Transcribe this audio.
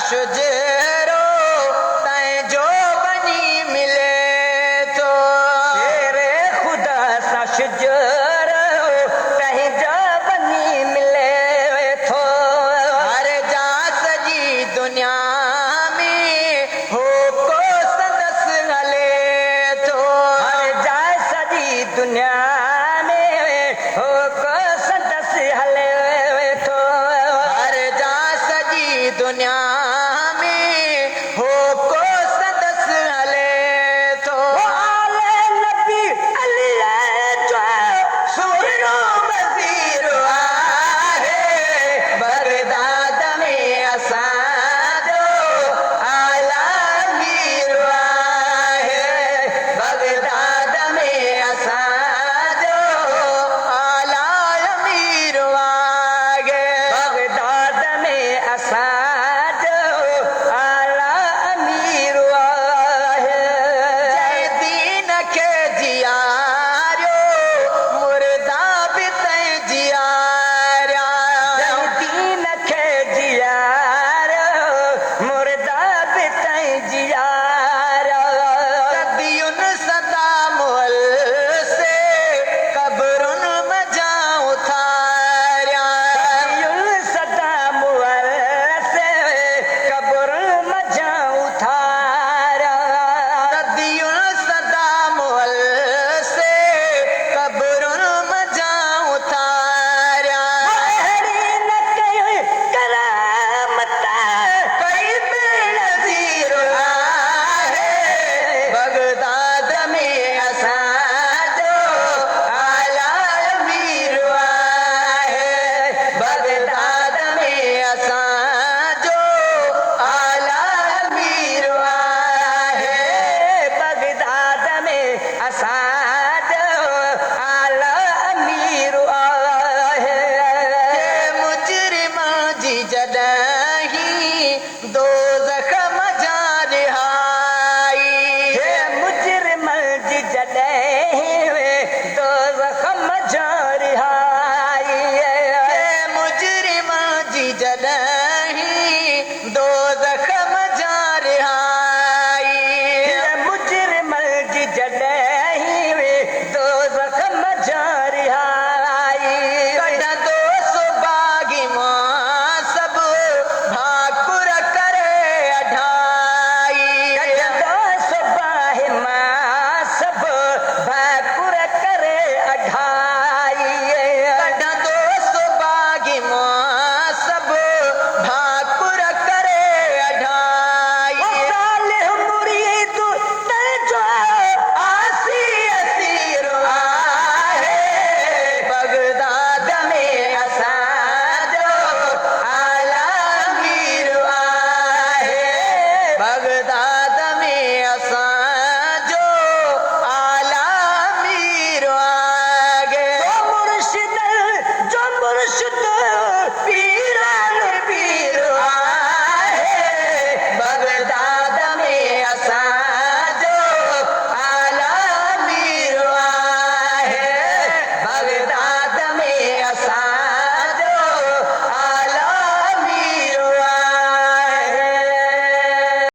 शुजरो तैं जो बनी मिले तो तेरे खुदा सा शुजरो तैं जो बनी मिले तो हर जा सजी दुनिया में हो को सदस हले तो हर जा सजी दुनिया में हो को सदस हले तो हर जा सजी दुनिया में हो को सदस हले तो आले नबी अली जो सुनो वज़ीर आहे बगदाद में असांजो आला अमीर आहे बगदाद में असांजो आला अमीर आहे बगदाद में असांजो आला अमीर आहे जय दीन खे जियारियो मुर्दा बि तैं जियारिया दीन खे जियारो मुर्दा बि तैं जियारो सदियुनि सदा मुअल से कब्रुनि में जाऊं थारिया सदा मुअल से कब्र मजा उठारा सदियुनि सदा मुअल से कब्रुनि में जाऊं थारिया हरी न कयो करामता कई बेनज़ीर आहे बगदाद में असांजो आला अमीर आहे बगदाद में असांजो आला अमीर आहे बगदाद में असांजो आला अमीर आहे मुजरिम जी जॾहिं दोज़ख मजा रिहाई हे मुजरिम जी जॾहिं दोज़ख मजा रिहाई मुजरिम जी जॾहिं